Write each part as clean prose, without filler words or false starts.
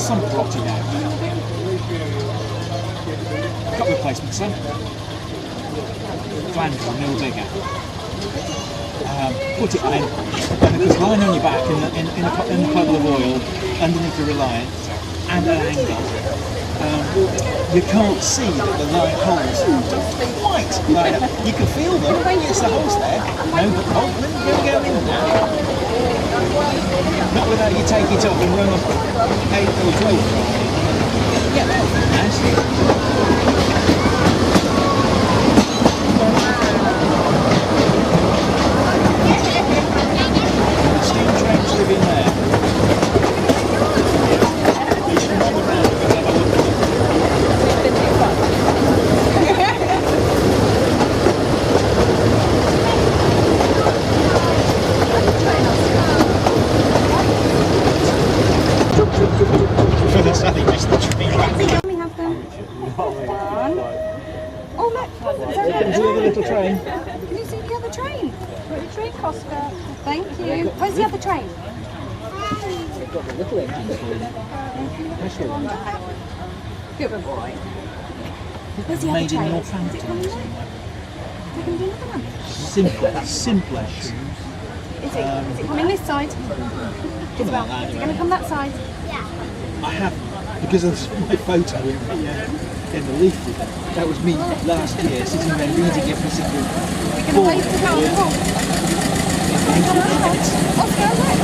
sump rotted out. Got replacement sump. Flange, mill digger. Put it on, and of course lying on your back in the puddle of oil underneath the Reliance and at an angle, you can't see that the line holes don't quite line up. You can feel them. Yes, the holes there. No, but let me go in now. Not without you take it off and run up 8 or 12. Yeah, that'll be nice. Oh, look! Is that Can you see the little train? Can you see the other train? The train, Costa. Thank you. Where's the other train? They've got the little engines for Good boy. Where's the other made train? in Northampton. Is it coming another one? Simpler. Is it coming this side? Something like that. Is it going to come that side? I haven't, because of my photo in the leaflet. That was me last year, sitting there reading every single We're going to wait to go on the wall. Oscar, look!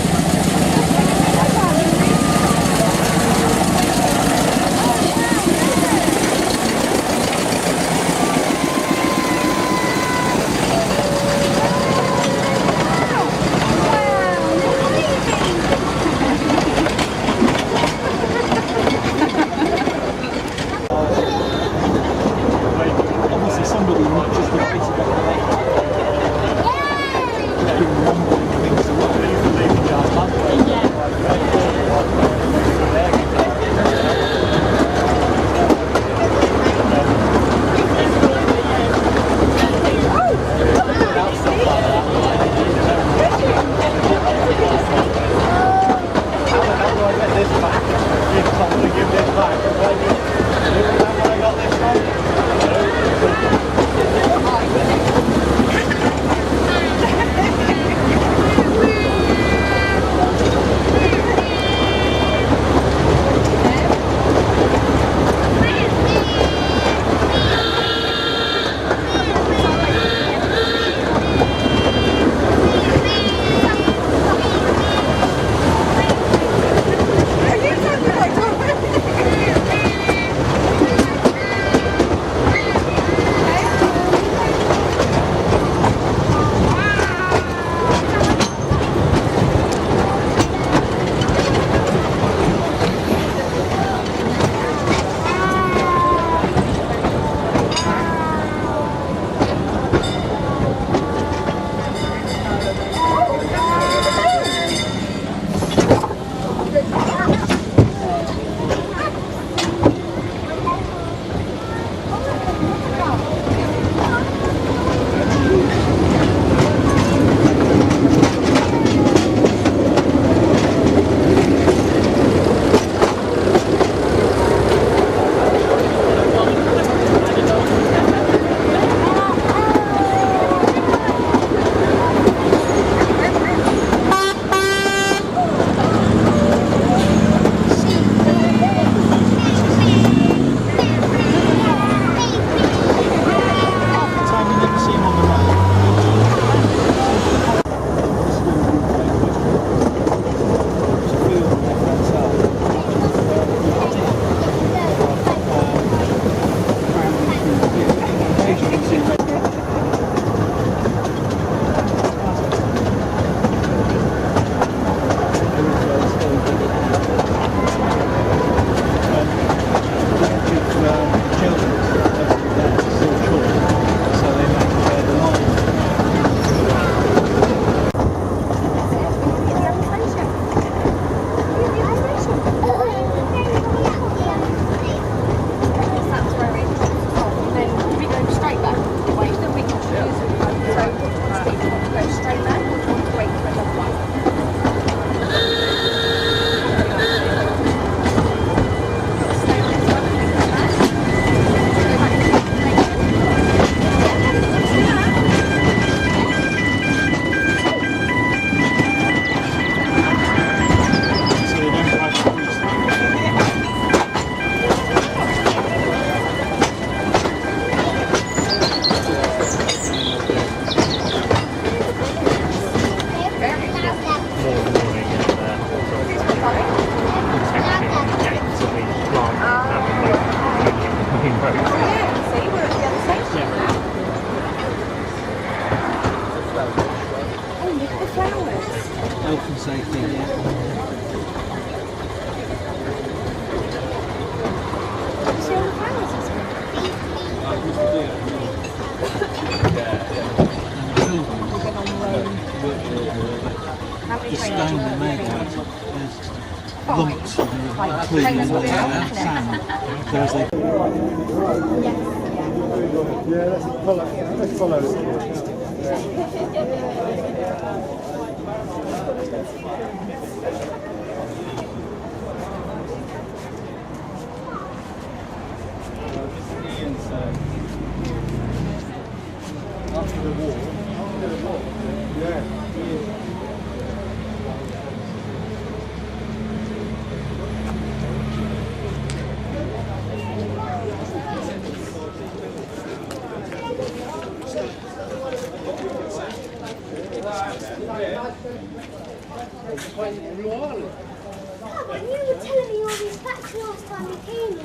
Obviously somebody not just got bit of the leg. Things away. the stone they're made out of is lumps of clean sand. Whereas they Yeah, let's follow it. After the war, yeah. When you were telling me all these facts last time you came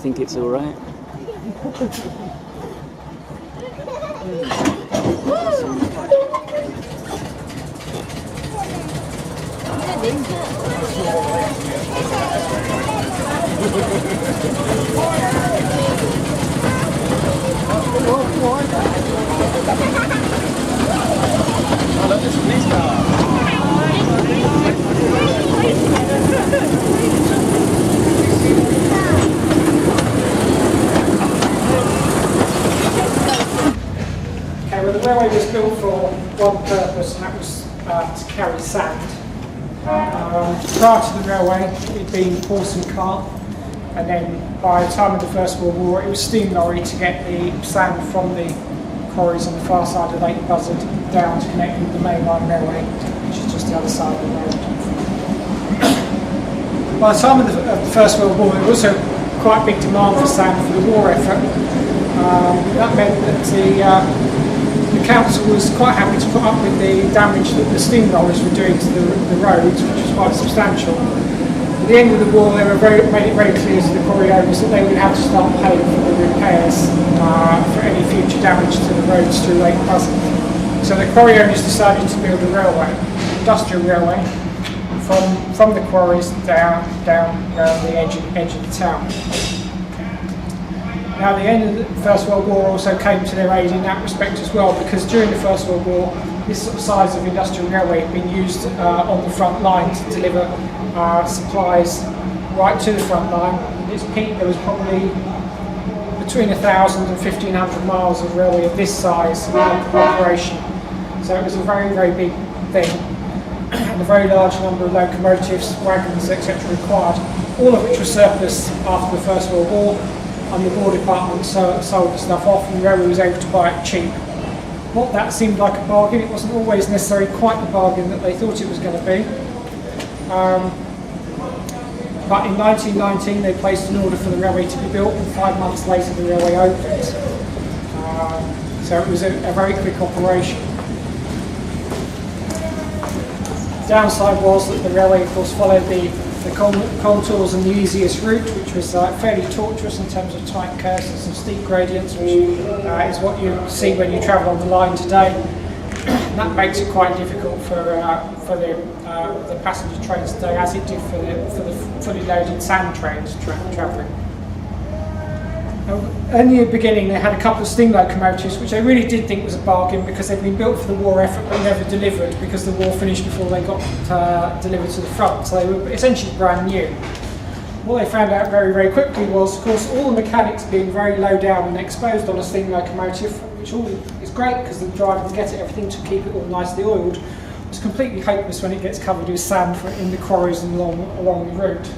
think it's all right. Okay, well, the railway was built for one purpose, and that was to carry sand. Prior to the railway, it had been horse and cart, and then by the time of the First World War, it was steam lorry to get the sand from the quarries on the far side of Lake Buzzard down to connect with the mainline railway, which is just the other side of the road. By the time of the First World War, there was also quite a big demand for sand for the war effort. That meant that the council was quite happy to put up with the damage that the steam lorries were doing to the roads, which was quite substantial. At the end of the war, they made it very clear to the quarry owners that they would have to start paying for the repairs for any future damage to the roads through Lake Buzzard. So the quarry owners decided to build a railway, industrial railway, from the quarries down around the edge of the town. Now, the end of the First World War also came to their aid in that respect as well, because during the First World War, this sort of size of industrial railway had been used on the front line to deliver supplies right to the front line. At its peak, there was probably between 1,000 and 1,500 miles of railway of this size in operation. So it was a very, very big thing, and a very large number of locomotives, wagons, etc. required, all of which were surplus after the First World War. And the War Department sold the stuff off, and the railway was able to buy it cheap. What that seemed like a bargain, it wasn't always necessarily quite the bargain that they thought it was going to be. But in 1919 they placed an order for the railway to be built, and 5 months later the railway opened. So it was a very quick operation. The downside was that the railway, of course, followed the contours and the easiest route, which was fairly tortuous in terms of tight curves and some steep gradients, which is what you see when you travel on the line today. And that makes it quite difficult for the passenger trains today, as it did for the fully loaded sand trains travelling. In the beginning, they had a couple of steam locomotives, which they really did think was a bargain, because they'd been built for the war effort but never delivered, because the war finished before they got delivered to the front. So they were essentially brand new. What they found out very, very quickly was, of course, all the mechanics being very low down and exposed on a steam locomotive, which all is great because the driver can get everything to keep it all nicely oiled, was completely hopeless when it gets covered with sand in the quarries and along the route.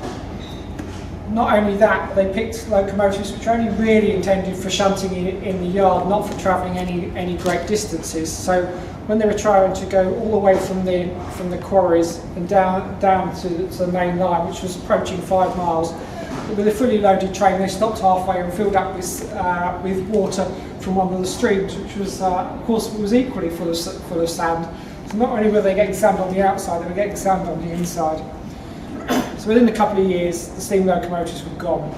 Not only that, they picked locomotives which are only really intended for shunting in the yard, not for travelling any great distances. So when they were trying to go all the way from the quarries and down to the main line, which was approaching 5 miles, with a fully loaded train, they stopped halfway and filled up with water from one of the streams, which was, of course, was equally full of sand. So not only were they getting sand on the outside, they were getting sand on the inside. So within a couple of years, the steam locomotives were gone,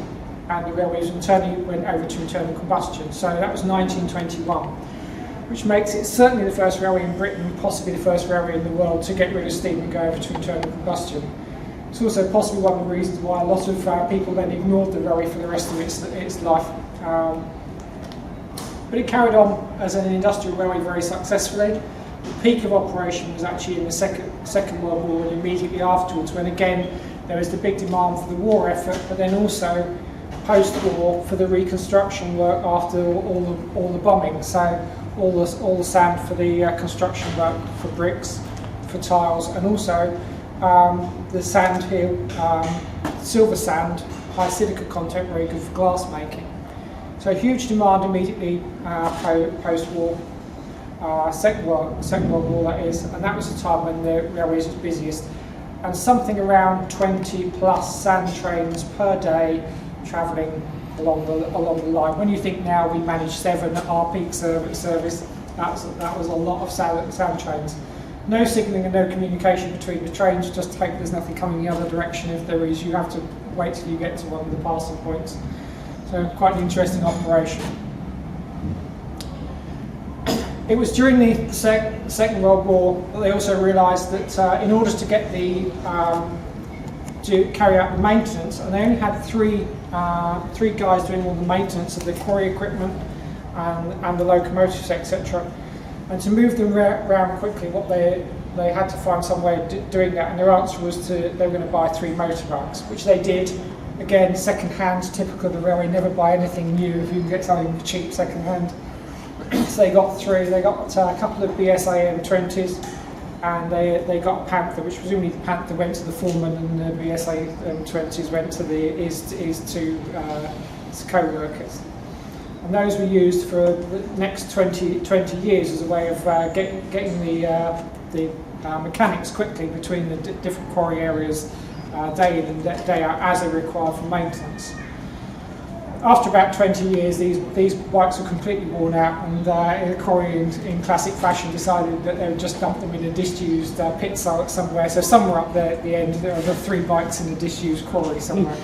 and the railways went over to internal combustion. So that was 1921, which makes it certainly the first railway in Britain, possibly the first railway in the world to get rid of steam and go over to internal combustion. It's also possibly one of the reasons why a lot of people then ignored the railway for the rest of its life. But it carried on as an industrial railway very successfully. The peak of operation was actually in the Second World War and immediately afterwards, when again there was the big demand for the war effort, but then also post-war for the reconstruction work after all the bombing. So all the sand for the construction work, for bricks, for tiles, and also the sand here, silver sand, high silica content, very good for glass making. So huge demand immediately post-war. Second World War, that is, and that was the time when the railways was busiest, and something around 20 plus sand trains per day travelling along the line. When you think now we manage 7 at our peak service, that was a lot of sand trains. No signalling and no communication between the trains, just hope there's nothing coming the other direction. If there is, you have to wait till you get to one of the passing points. So quite an interesting operation. It was during the Second World War that they also realised that in order to get to carry out the maintenance, and they only had three guys doing all the maintenance of the quarry equipment and the locomotives, etc. And to move them around quickly, what they had to find some way of doing that, and their answer was they were going to buy 3 motorbikes, which they did. Again, second-hand, typical of the railway, never buy anything new if you can get something cheap second-hand. So they got 3. They got a couple of BSA M20s, and they got a Panther, which presumably the Panther went to the foreman, and the BSA M20s went to the co-workers. And those were used for the next 20 years as a way of getting the mechanics quickly between the different quarry areas day in and day out as they required for maintenance. After about 20 years, these bikes were completely worn out, and the quarry, in classic fashion, decided that they would just dump them in a disused pit somewhere. So somewhere up there at the end, there were 3 bikes in a disused quarry somewhere.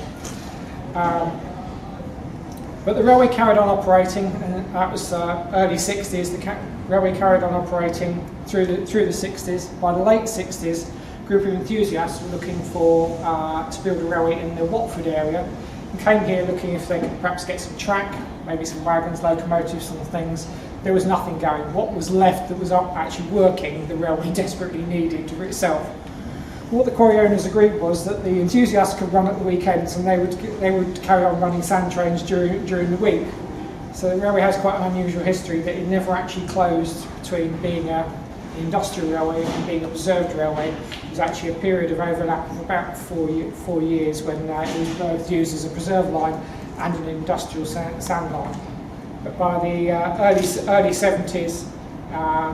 But the railway carried on operating, and that was early 60s. The railway carried on operating through the 60s. By the late 60s, a group of enthusiasts were looking to build a railway in the Watford area, and came here looking if they could perhaps get some track, maybe some wagons, locomotives, and things. There was nothing going. What was left that was actually working, the railway desperately needed for itself. What the quarry owners agreed was that the enthusiasts could run at the weekends, and they would carry on running sand trains during the week. So the railway has quite an unusual history that it never actually closed between being an industrial railway and being a preserved railway. It was actually a period of overlap of about 4 years when it was both used as a preserved line and an industrial sand line. But by the early 70s,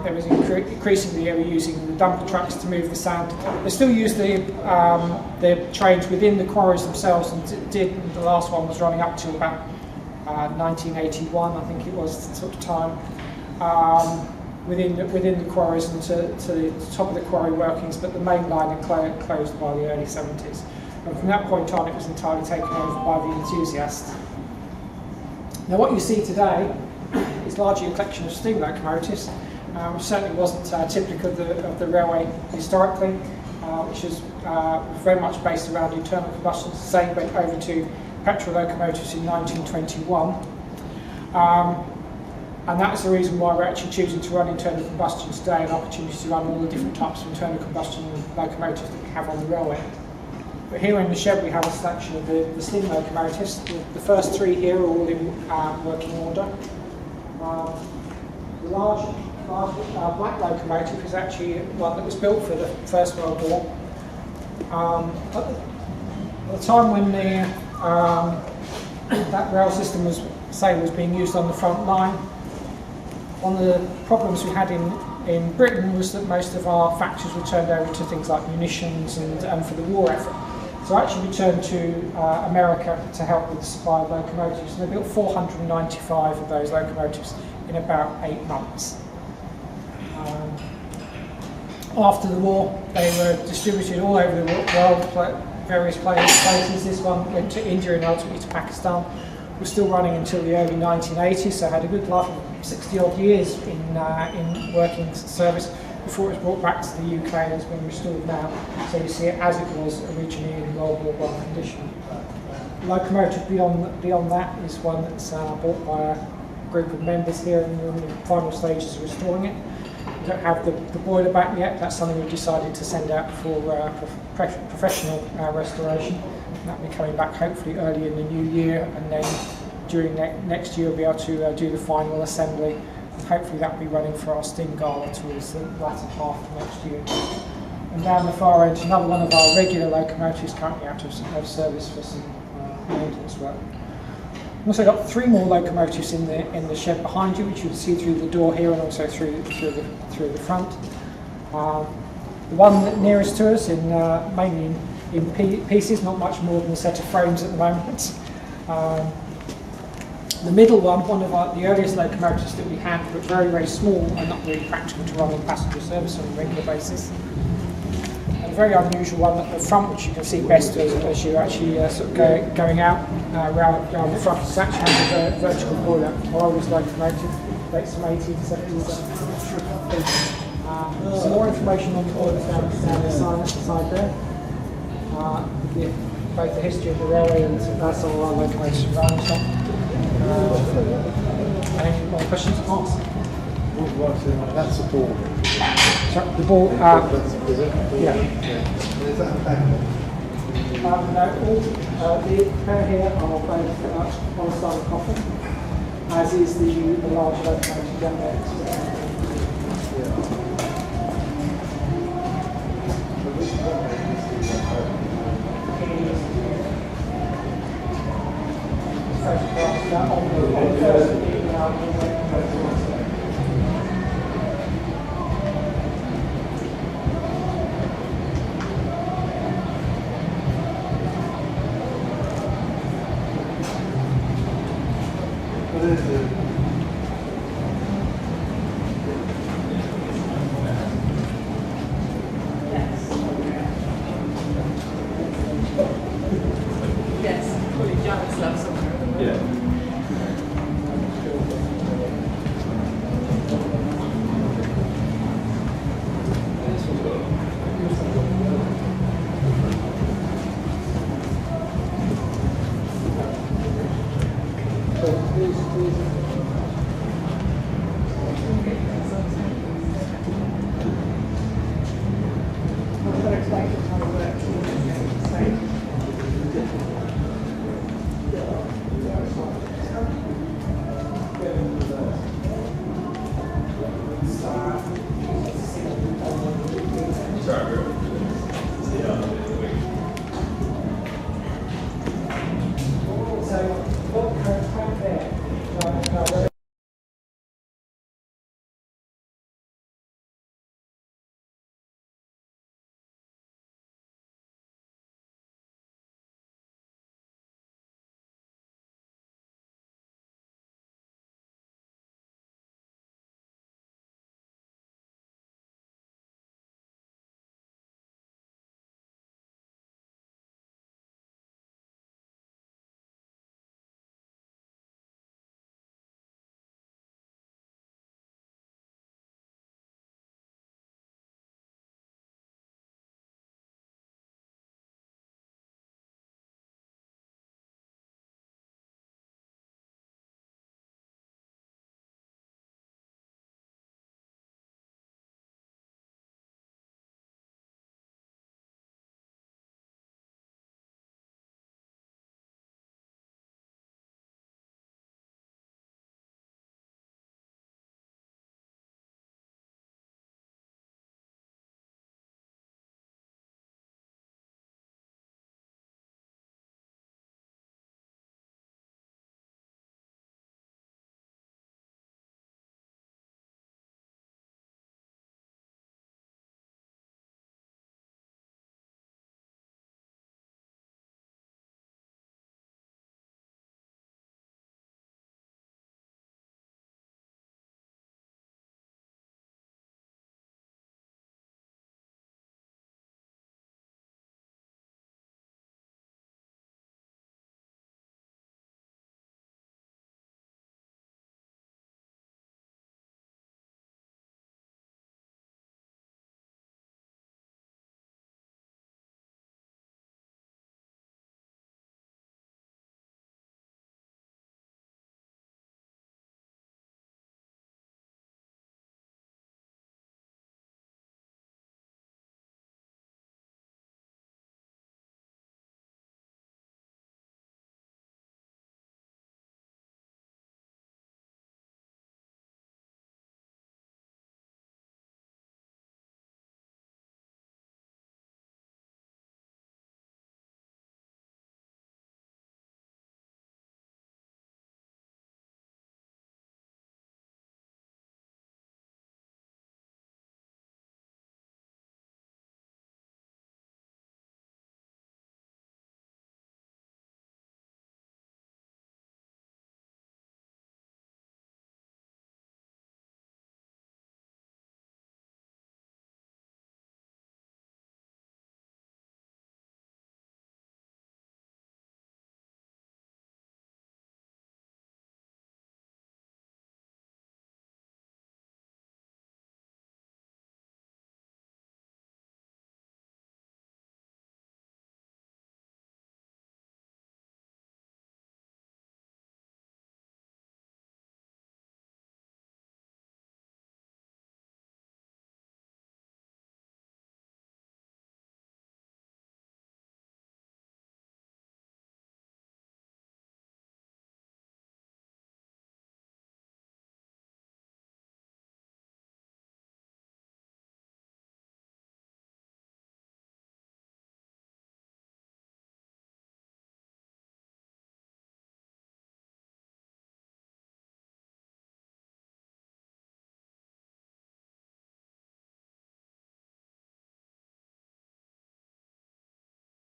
there was increasingly they were using the dumper trucks to move the sand. They still use the trains within the quarries themselves, and the last one was running up to about 1981, I think it was, sort of time, within the quarries and to the top of the quarry workings, but the main line had closed by the early 70s. And from that point on, it was entirely taken over by the enthusiasts. Now what you see today is largely a collection of steam locomotives, which certainly wasn't typical of the railway historically, which is very much based around internal combustion. The same went over to petrol locomotives in 1921. And that's the reason why we're actually choosing to run internal combustion today, an opportunity to run all the different types of internal combustion locomotives that we have on the railway. But here in the shed we have a selection of the steam locomotives. The first 3 here are all in working order. The large black locomotive is actually one that was built for the First World War. At the time when that rail system was being used on the front line, one of the problems we had in Britain was that most of our factories were turned over to things like munitions and for the war effort. So actually we turned to America to help with the supply of locomotives, and they built 495 of those locomotives in about 8 months. After the war, they were distributed all over the world, various places. This one went to India and ultimately to Pakistan. Was still running until the early 1980s, so had a good life of 60 odd years in working service before it was brought back to the UK and has been restored now. So you see it as it was originally in World War I condition. The locomotive beyond that is one that's bought by a group of members here, and we're in the final stages of restoring it. We don't have the boiler back yet. That's something we've decided to send out for professional restoration. That will be coming back hopefully early in the new year, and then during next year we'll be able to do the final assembly, and hopefully that will be running for our steam gala towards the latter half of next year. And down the far edge, another one of our regular locomotives currently out of service for some maintenance work. We've also got 3 more locomotives in the shed behind you, which you can see through the door here and also through the front. The one nearest to us, mainly in pieces, not much more than a set of frames at the moment. The middle one of the earliest locomotives that we had, but very, very small and not really practical to run on passenger service on a regular basis. And a very unusual one at the front, which you can see best as you're actually sort of going out. around the front. It's actually has a vertical boiler. Always locomotive, dates from 1870s. Some more information on the boilers down the side there. Both the history of the railway and some of our locomotives around stuff. Any more questions? Ask. That's a ball. Sorry, the ball. Is it? Yeah. Is that a bag? No, all the pair here are both on the side of the coffin, as is the large locomotive down there. Photographs that on the first What is it? So